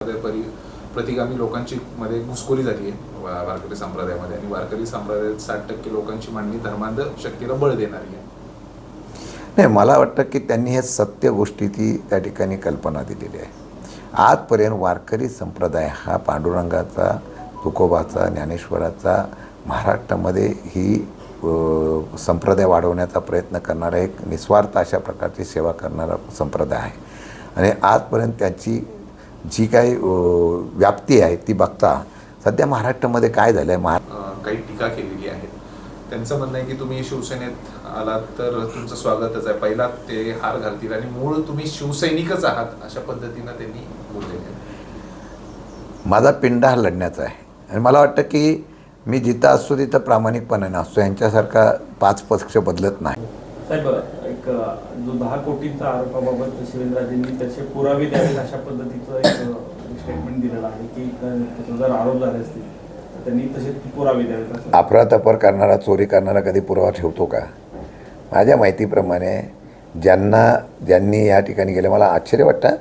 प्रतिगामी लोकांची मध्ये घुसखोरी झाली आहे वारकरी संप्रदायामध्ये, आणि वारकरी संप्रदायात 60% लोकांची मांडणी धर्मांध शक्तीला बळ देणारी आहे. नाही, मला वाटतं की त्यांनी हे सत्य गोष्टी ती त्या ठिकाणी कल्पना दिलेली आहे. आजपर्यंत वारकरी संप्रदाय हा पांडुरंगाचा, तुकोबाचा, ज्ञानेश्वराचा महाराष्ट्रामध्ये ही संप्रदाय वाढवण्याचा प्रयत्न करणारा एक निस्वार्थ अशा प्रकारची सेवा करणारा संप्रदाय आहे. आणि आजपर्यंत त्याची जी काही व्याप्ती आहे ती बघता सध्या महाराष्ट्रामध्ये काय झालं आहे, काही टीका केलेली आहे. त्यांचं म्हणणं आहे की तुम्ही शिवसेनेत आलात तर तुमचं स्वागतच आहे, पहिला ते हार घालतील आणि मूळ तुम्ही शिवसैनिकच आहात, अशा पद्धतीनं त्यांनी बोललेले. माझा पिंडा हा लढण्याचा आहे आणि मला वाटतं की मी जिथं असतो तिथं प्रामाणिकपणाने असतो. यांच्यासारखा 5 पक्ष बदलत नाही. साहेब, एक जो 10 कोटींचा आरोपाबाबत शिवेंद्रराजेंनी त्याचे पुरावे द्यावेत अशा पद्धतीचं एक स्टेटमेंट दिलेलं आहे की त्याचे जर आरोप झाले असतील तर त्यांनी तसे पुरावे द्यावेत. अफरातफर करणारा, चोरी करणारा कधी पुरावा ठेवतो का? माझ्या माहितीप्रमाणे ज्यांनी या ठिकाणी गेले, मला आश्चर्य वाटतं,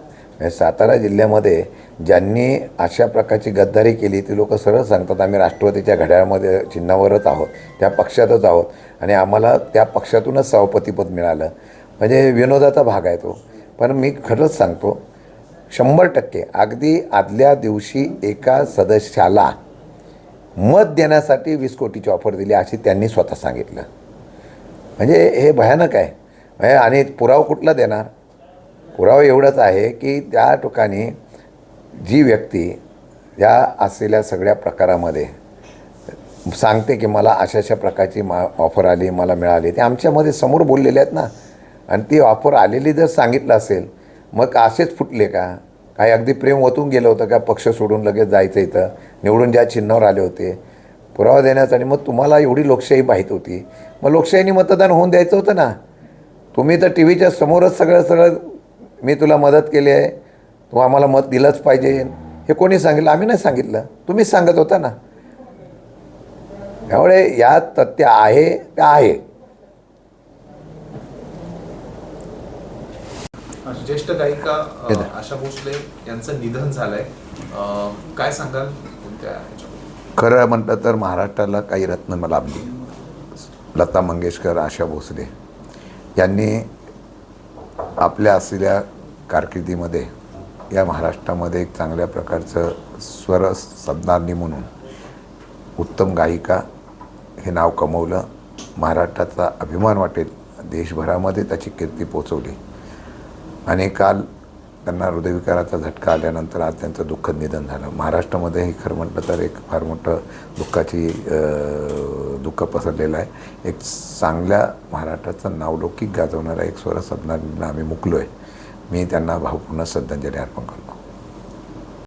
सातारा जिल्ह्यामध्ये ज्यांनी अशा प्रकारची गद्दारी केली ती लोक सरळ सांगतात आम्ही राष्ट्रवादीच्या घड्याळामध्ये चिन्हावरच आहोत, त्या पक्षातच आहोत आणि आम्हाला त्या पक्षातूनच सभापतीपद मिळालं. म्हणजे विनोदाचा भाग आहे तो. पण मी खरंच सांगतो, 100% अगदी आदल्या दिवशी एका सदस्याला मत देण्यासाठी 20 कोटीची ऑफर दिली अशी त्यांनी स्वतः सांगितलं. म्हणजे हे भयानक आहे. आणि पुरावा कुठला देणार? पुरावा एवढंच आहे की त्या ठिकाणी जी व्यक्ती या असलेल्या सगळ्या प्रकारामध्ये सांगते की मला अशा प्रकारची ऑफर आली, मला मिळाली, ते आमच्यामध्ये समोर बोललेले आहेत ना. आणि ती ऑफर आलेली जर सांगितलं असेल मग असेच फुटले का? काही अगदी प्रेम ओतून गेलं होतं का पक्ष सोडून लगेच जायचं? इथं निवडून ज्या चिन्हावर आले होते पुरावा देण्याचा, आणि मग तुम्हाला एवढी लोकशाही माहीत होती, मग लोकशाहीने मतदान होऊन द्यायचं होतं ना. तुम्ही तर टी व्हीच्या समोरच सगळं मी तुला मदत केली आहे, तू आम्हाला मत दिलंच पाहिजे, हे कोणी सांगितलं? आम्ही नाही सांगितलं, तुम्हीच सांगत होता ना. त्यामुळे या तथ्य आहे ते आहे. ज्येष्ठ गायिका आशा भोसले यांचं निधन झालंय, काय सांगाल कोणत्या? खरं म्हटलं तर महाराष्ट्राला काही रत्न लाभली. लता मंगेशकर, आशा भोसले यांनी आपल्या असलेल्या कारकिर्दीमध्ये या महाराष्ट्रामध्ये एक चांगल्या प्रकारचं स्वर साधनानी म्हणून उत्तम गायिका हे नाव कमवलं. महाराष्ट्राचा अभिमान वाटेल, देशभरामध्ये त्याची कीर्ती पोचवली. आणि काल त्यांना हृदयविकाराचा झटका आल्यानंतर आज त्यांचं दुःखद निधन झालं. महाराष्ट्रामध्ये हे खरं म्हटलं तर एक फार मोठं दुःख पसरलेलं आहे. एक चांगल्या महाराष्ट्राचं नावलौकिक गाजवणारा एक स्वर साधनांना आम्ही मुकलो आहे. मी त्यांना भावपूर्ण श्रद्धांजली अर्पण करतो.